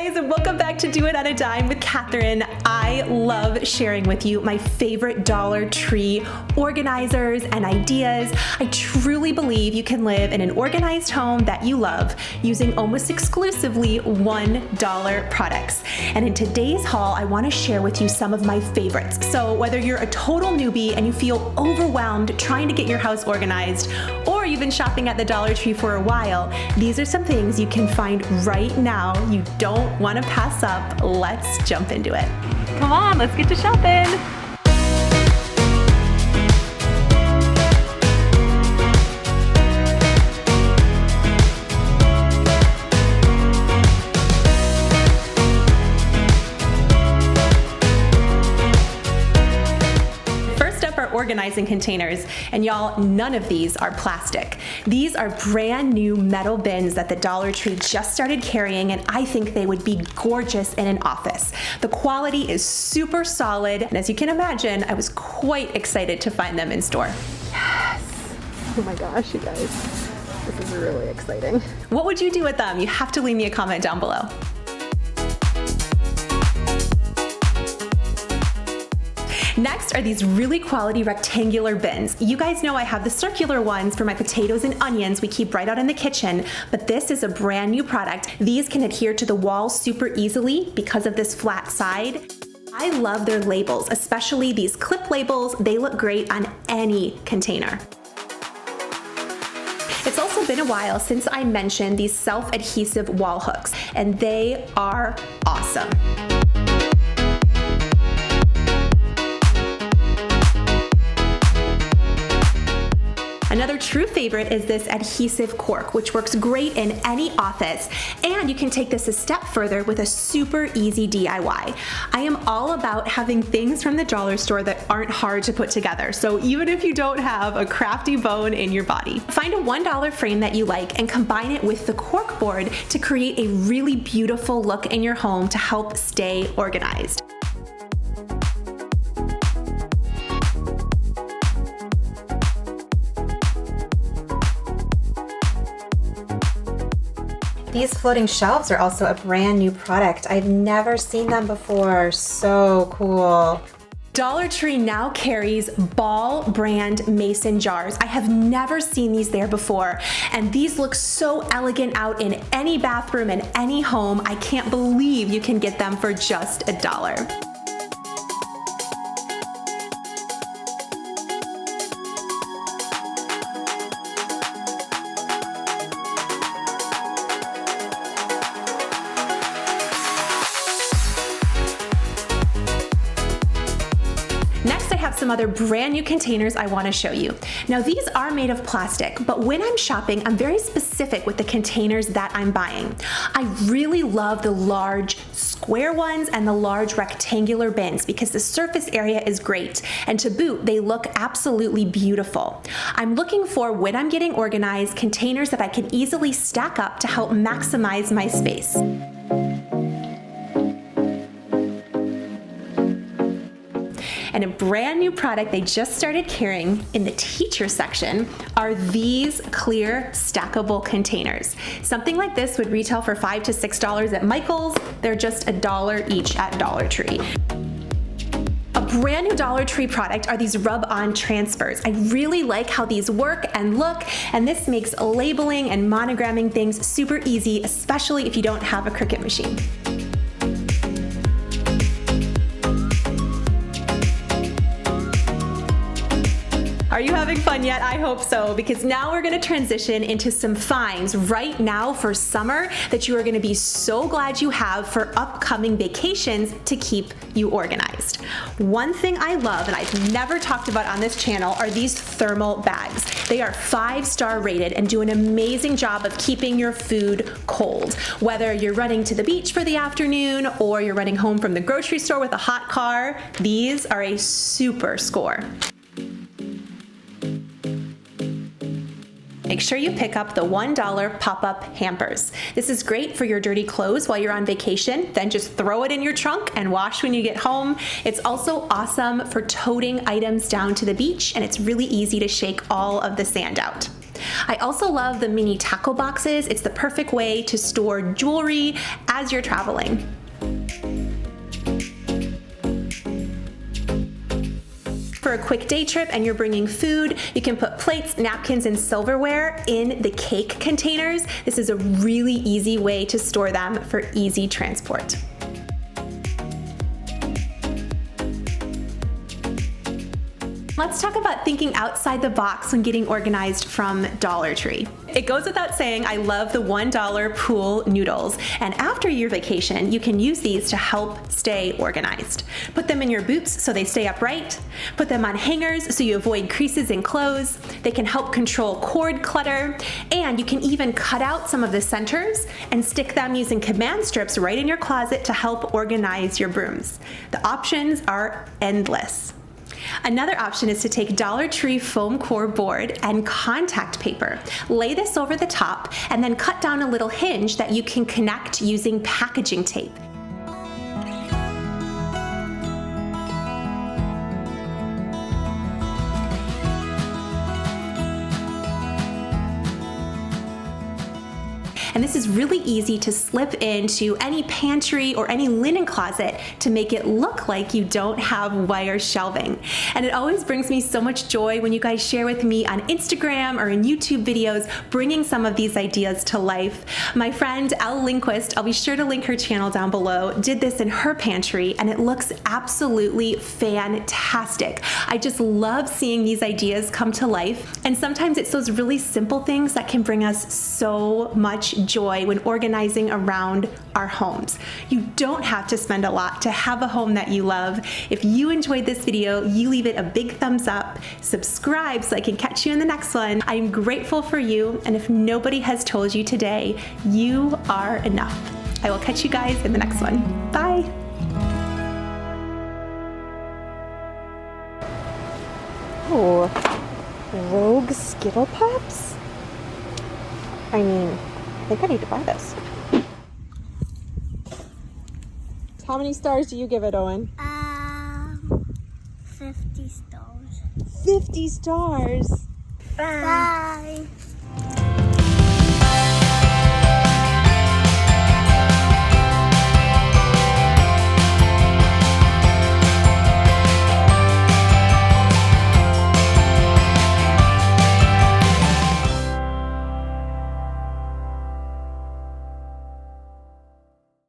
guys, and welcome back to Do It on a Dime with Kathryn. I love sharing with you my favorite Dollar Tree organizers and ideas. I truly believe you can live in an organized home that you love using almost exclusively $1 products. And in today's haul, I want to share with you some of my favorites. So whether you're a total newbie and you feel overwhelmed trying to get your house organized, or you've been shopping at the Dollar Tree for a while, these are some things you can find right now you don't want to pass up. Let's jump into it. Come on, let's get to shopping. Organizing containers, and y'all, none of these are plastic. These are brand new metal bins that the Dollar Tree just started carrying, and I think they would be gorgeous in an office. The quality is super solid, and as you can imagine, I was quite excited to find them in store. Yes! Oh my gosh, you guys, this is really exciting. What would you do with them? You have to leave me a comment down below. Next are these really quality rectangular bins. You guys know I have the circular ones for my potatoes and onions we keep right out in the kitchen, but this is a brand new product. These can adhere to the walls super easily because of this flat side. I love their labels, especially these clip labels. They look great on any container. It's also been a while since I mentioned these self-adhesive wall hooks, and they are awesome. Another true favorite is this adhesive cork, which works great in any office, and you can take this a step further with a super easy DIY. I am all about having things from the dollar store that aren't hard to put together, so even if you don't have a crafty bone in your body. Find a $1 frame that you like and combine it with the cork board to create a really beautiful look in your home to help stay organized. These floating shelves are also a brand new product. I've never seen them before. So cool. Dollar Tree now carries Ball brand mason jars. I have never seen these there before, and these look so elegant out in any bathroom and any home. I can't believe you can get them for just $1. Next, I have some other brand new containers I want to show you. Now, these are made of plastic, but when I'm shopping, I'm very specific with the containers that I'm buying. I really love the large square ones and the large rectangular bins because the surface area is great, and to boot, they look absolutely beautiful. I'm looking for, when I'm getting organized, containers that I can easily stack up to help maximize my space. And a brand new product they just started carrying in the teacher section are these clear stackable containers. Something like this would retail for $5 to $6 at Michael's. They're just $1 each at Dollar Tree. A brand new Dollar Tree product are these rub-on transfers. I really like how these work and look, and this makes labeling and monogramming things super easy, especially if you don't have a Cricut machine. Are you having fun yet? I hope so, because now we're gonna transition into some finds right now for summer that you are gonna be so glad you have for upcoming vacations to keep you organized. One thing I love, and I've never talked about on this channel, are these thermal bags. They are 5-star rated and do an amazing job of keeping your food cold. Whether you're running to the beach for the afternoon or you're running home from the grocery store with a hot car, these are a super score. Make sure you pick up the $1 pop-up hampers. This is great for your dirty clothes while you're on vacation, then just throw it in your trunk and wash when you get home. It's also awesome for toting items down to the beach, and it's really easy to shake all of the sand out. I also love the mini tackle boxes. It's the perfect way to store jewelry as you're traveling. For a quick day trip and you're bringing food, you can put plates, napkins, and silverware in the cake containers. This is a really easy way to store them for easy transport. Let's talk about thinking outside the box when getting organized from Dollar Tree. It goes without saying, I love the $1 pool noodles. And after your vacation, you can use these to help stay organized. Put them in your boots so they stay upright. Put them on hangers so you avoid creases in clothes. They can help control cord clutter. And you can even cut out some of the centers and stick them using command strips right in your closet to help organize your brooms. The options are endless. Another option is to take Dollar Tree foam core board and contact paper. Lay this over the top and then cut down a little hinge that you can connect using packaging tape. And this is really easy to slip into any pantry or any linen closet to make it look like you don't have wire shelving. And it always brings me so much joy when you guys share with me on Instagram or in YouTube videos, bringing some of these ideas to life. My friend Elle Lindquist, I'll be sure to link her channel down below, did this in her pantry and it looks absolutely fantastic. I just love seeing these ideas come to life. And sometimes it's those really simple things that can bring us so much joy when organizing around our homes. You don't have to spend a lot to have a home that you love. If you enjoyed this video, you leave it a big thumbs up, subscribe so I can catch you in the next one. I'm grateful for you, and if nobody has told you today, you are enough. I will catch you guys in the next one. Bye. Oh, Rogue Skittle Pops? I mean, I think I need to buy this. How many stars do you give it, Owen? 50 stars. 50 stars. Bye.